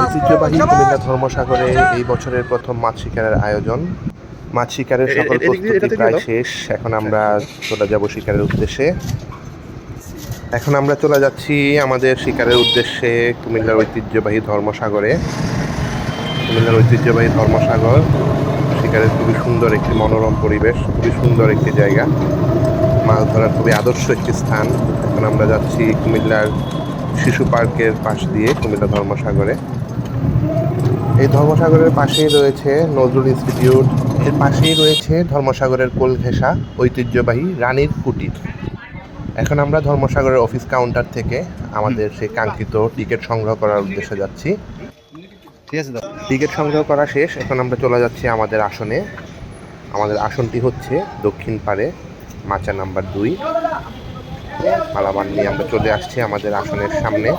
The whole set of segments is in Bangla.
ঐতিহ্যবাহী কুমিল্লা ধর্মসাগরে এই বছরের প্রথম মাছ শিকারের আয়োজন। মাছ শিকারের সকল প্রস্তুতি প্রায় শেষ। এখন আমরা চলে যাব শিকারের উদ্দেশ্যে। এখন আমরা চলে যাচ্ছি আমাদের শিকারের উদ্দেশ্যে কুমিল্লার ঐতিহ্যবাহী ধর্মসাগরে। কুমিল্লার ঐতিহ্যবাহী ধর্মসাগর শিকারের খুবই সুন্দর একটি মনোরম পরিবেশ, খুবই সুন্দর একটি জায়গা, মাছ ধরার খুবই আদর্শ একটি স্থান। এখন আমরা যাচ্ছি কুমিল্লার শিশু পার্কের পাশ দিয়ে কুমিল্লা ধর্মসাগরে। এই ধর্মসাগরের পাশেই রয়েছে নজরুল ইনস্টিটিউট, এর পাশেই রয়েছে ধর্মসাগরের কোল ঘেঁষা ঐতিহ্যবাহী রানীর কুটির। এখন আমরা ধর্মসাগরের অফিস কাউন্টার থেকে আমাদের সেই কাঙ্ক্ষিত টিকিট সংগ্রহ করার উদ্দেশ্যে যাচ্ছি। ঠিক আছে, টিকিট সংগ্রহ করা শেষ। এখন আমরা চলে যাচ্ছি আমাদের আসনে। আমাদের আসনটি হচ্ছে দক্ষিণ পাড়ে, মাচা নাম্বার 2। মালাবান নিয়ে আমরা চলে আসছি আমাদের আসনের সামনে।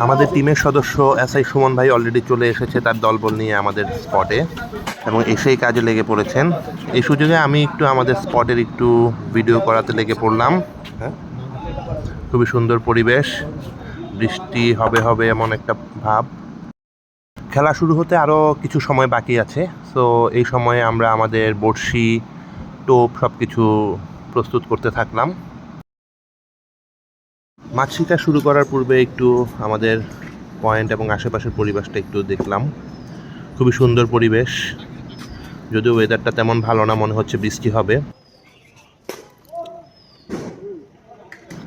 আমাদের টিমের সদস্য এসআই সুমন ভাই অলরেডি চলে এসেছে তার দলবল নিয়ে আমাদের স্পটে এবং এসেই কাজে লেগে পড়েছেন। এই সুযোগে আমি একটু আমাদের স্পটের একটু ভিডিও করাতে লেগে পড়লাম। খুবই সুন্দর পরিবেশ, বৃষ্টি হবে হবে এমন একটা ভাব। খেলা শুরু হতে আরও কিছু সময় বাকি আছে, সো এই সময়ে আমরা আমাদের বড়শি, টোপ সব কিছু প্রস্তুত করতে থাকলাম। মাছ শিকার শুরু করার পূর্বে একটু আমাদের পয়েন্ট এবং আশেপাশের পরিবেশটা একটু দেখলাম। খুবই সুন্দর পরিবেশ, যদিও ওয়েদারটা তেমন ভালো না, মনে হচ্ছে বৃষ্টি হবে।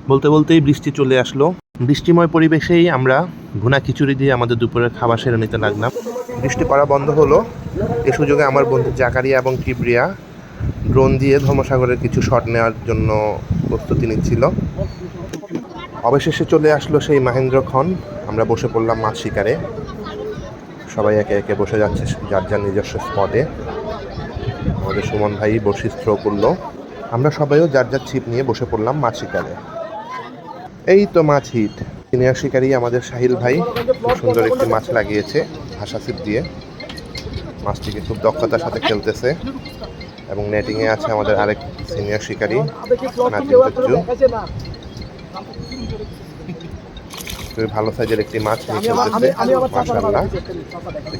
বলতে বলতেই বৃষ্টি চলে আসলো। বৃষ্টিময় পরিবেশেই আমরা ভুনা খিচুড়ি দিয়ে আমাদের দুপুরের খাবার সেরে নিতে লাগলাম। বৃষ্টি পড়া বন্ধ হলো। এ সুযোগে আমার বন্ধু জাকারিয়া এবং কিবরিয়া ড্রোন দিয়ে ধর্মসাগরের কিছু শট নেওয়ার জন্য প্রস্তুতি নিচ্ছিল। অবশেষে চলে আসলো সেই মাহেন্দ্রক্ষণ। আমরা বসে পড়লাম মাছ শিকারে। সবাই একে একে বসে যাচ্ছে যার যার নিজস্ব স্পটে। আমাদের সুমন ভাই বড়শি থ্রো করলো। আমরা সবাইও যার যার ছিপ নিয়ে বসে পড়লাম মাছ শিকারে। এই তো মাছ হিট। সিনিয়র শিকারী আমাদের সাহিল ভাই খুব সুন্দর একটি মাছ লাগিয়েছে ভাষা ছিপ দিয়ে। মাছটিকে খুব দক্ষতার সাথে খেলতেছে এবং নেটিংয়ে আছে আমাদের আরেক সিনিয়র শিকারী নাজিম চচ্চু। খুবই ভালো সাইজের একটি মাছ নিয়ে খেলতেছে, মাশাআল্লাহ।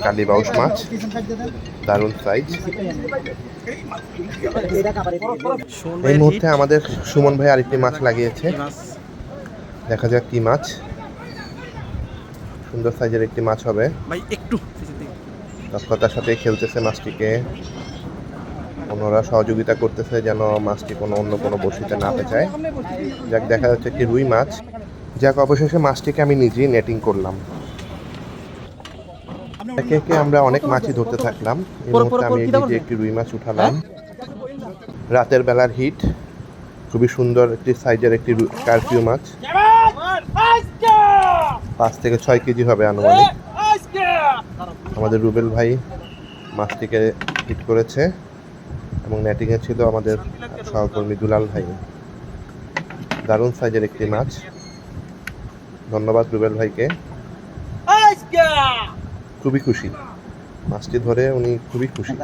কালীবাউস মাছ, দারুণ সাইজ। এই মুহূর্তে আমাদের সুমন ভাই আরেকটি মাছ লাগিয়েছে, দেখা যাক কি মাছ। সুন্দর সাইজের একটি মাছ হবে। দক্ষতার সাথে খেলতেছে মাছটিকে, অন্যরা সহযোগিতা করতেছে যেন মাছটি অন্য কোনো বড়শিতে না পেঁচায়। যাক, দেখা যাচ্ছে একটি রুই মাছ। যাক, অবশেষে মাছটিকে আমি নিজেই নেটিং করলাম। একে একে আমরা অনেক মাছই ধরতে থাকলাম। এই মুহূর্তে আমি নিজে একটি রুই মাছ উঠালাম। রাতের বেলার হিট, খুবই সুন্দর একটি সাইজের একটি কারফিউ মাছ। 5 থেকে 6 কেজি হবে আনুমানিক। আমাদের রুবেল ভাই মাছটিকে হিট করেছে এবং নেটিংয়ে ছিল আমাদের সহকর্মী দুলাল ভাই। দারুণ সাইজের একটি মাছ। ধন্যবাদ রুবেল ভাইকে, খুবই খুশি মাছটি ধরে, উনি খুবই খুশি।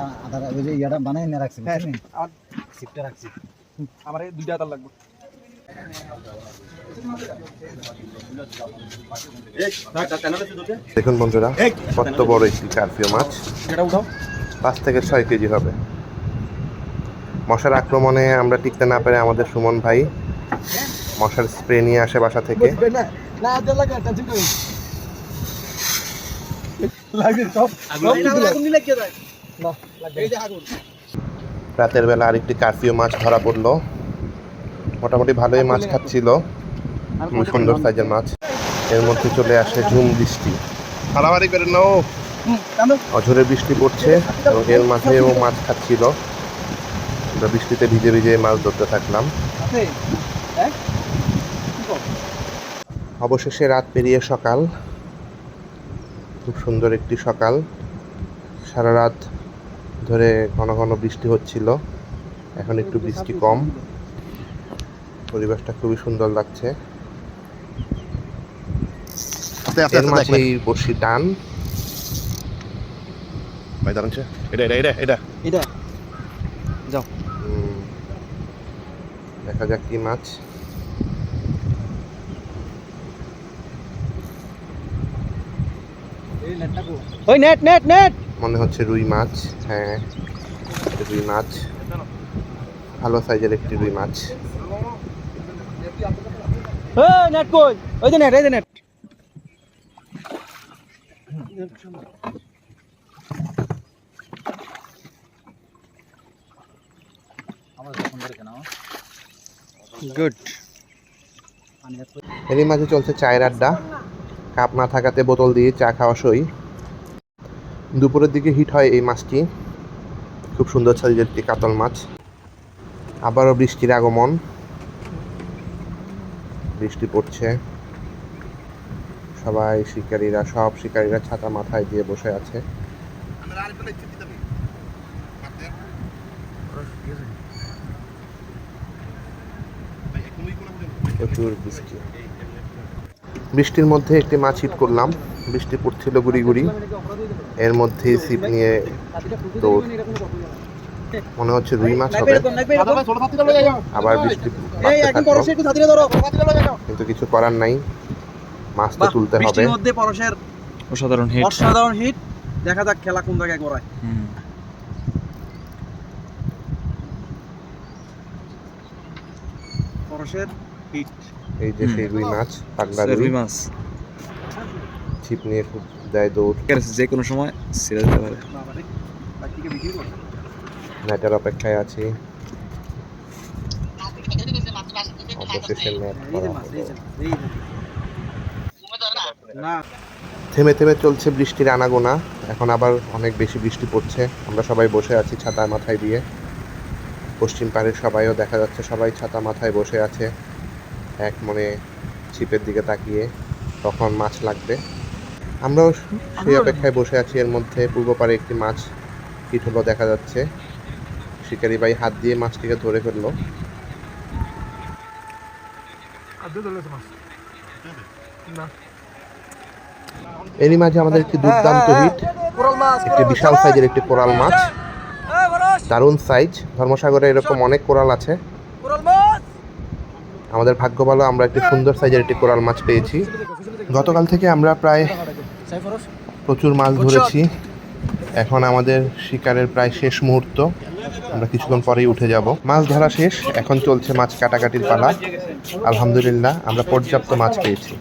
দেখুন বন্ধুরা, কত বড় একটি কারফিউ মাছ, 5 থেকে 6 কেজি হবে। মশার আক্রমণে আমরা টিকতে না পেরে আমাদের সুমন ভাই মশার স্প্রে নিয়ে আসে বাসা থেকে। রাতের বেলা আরেকটি কারফিউ মাছ ধরা পড়লো। মোটামুটি ভালোই মাছ খাচ্ছিল, খুবই সুন্দর সাইজের মাছ। এর মধ্যে চলে আসে ঝুম বৃষ্টি, হারাহারি করে নাও, অঝরে বৃষ্টি পড়ছে এবং এর মাঝেও মাছ খাচ্ছিল। আমরা বৃষ্টিতে ভিজে ভিজে মাছ ধরতে থাকলাম। অবশেষে রাত পেরিয়ে সকাল, খুব সুন্দর একটি সকাল। সারা রাত ধরে ঘন ঘন বৃষ্টি হচ্ছিল, এখন একটু বৃষ্টি কম, পরিবেশটা খুবই সুন্দর লাগছে। এর মাঝেই বড়শি টান। ভাই দাঁড়ান, এটা যাও, দেখা যাক কি মাছ। ওই নেট নেট নেট মনে হচ্ছে রুই মাছ। হ্যাঁ, রুই মাছ, ভালো সাইজের একটি রুই মাছ। ওই নেট কই? ওই যে নেট, এই যে নেট। গুড। এরই মাঝে চলছে চায়ের আড্ডা। কাপ না থাকাতে বোতল দিয়ে চা খাওয়া সই। দুপুরের দিকে হিট হয় এই মাছটি। খুব সুন্দর সাইজের একটি কাতল মাছ। আবারও বৃষ্টির আগমন, বৃষ্টি পড়ছে। সব শিকারীরা ছাতা মাথায় দিয়ে বসে আছে। প্রচুর বৃষ্টি। বৃষ্টির মধ্যে একটি মাছ হিট করলাম। বৃষ্টি পড়ছিল গুড়ি গুড়ি, এর মধ্যে ছিপ নিয়ে দৌড়। মনে হচ্ছে রুই মাছ হবে। আবার বৃষ্টি কিন্তু কিছু করার নাই, মাছ তো তুলতে হবে। বৃষ্টির মধ্যে পরশের অসাধারণ হিট। দেখা যাক খেলা কোন জায়গায় গড়ায়। পরশের হিট। এই যে সেই রুই মাছ, পাগলা রুই মাছ। ছিপ নিয়ে খুব দেয় দৌড়। যে কোনো সময় ছেড়ে দিতে পারে। নেটের অপেক্ষায় আছি। অবশেষে নেট করা হলো। থেমে থেমে চলছে বৃষ্টির আনাগোনা। এখন আবার অনেক বেশি বৃষ্টি পড়ছে। আমরা সবাই বসে আছি ছাতা মাথায় দিয়ে। পশ্চিম পাড়ের সবাইও দেখা যাচ্ছে, সবাই ছাতা মাথায় বসে আছে, এক মনে ছিপের দিকে তাকিয়ে কখন মাছ লাগবে। আমরাও সেই অপেক্ষায় বসে আছি। এর মধ্যে পূর্ব পাড়ে একটি মাছ হিট হলো দেখা যাচ্ছে। শিকারি ভাই হাত দিয়ে মাছটিকে ধরে ফেললো। এরই মাঝে আমাদের একটি দুর্দান্ত হিট, একটি বিশাল সাইজের একটি কোরাল মাছ। দারুণ সাইজ। ধর্মসাগরে এরকম অনেক কোরাল আছে। আমাদের ভাগ্য ভালো, আমরা একটি সুন্দর সাইজের একটি কোরাল মাছ পেয়েছি। গতকাল থেকে আমরা প্রায় প্রচুর মাছ ধরেছি। এখন আমাদের শিকারের প্রায় শেষ মুহূর্ত। আমরা কিছুক্ষণ পরেই উঠে যাব। মাছ ধরা শেষ, এখন চলছে মাছ কাটাকাটির পালা। আলহামদুলিল্লাহ, আমরা পর্যাপ্ত মাছ পেয়েছি।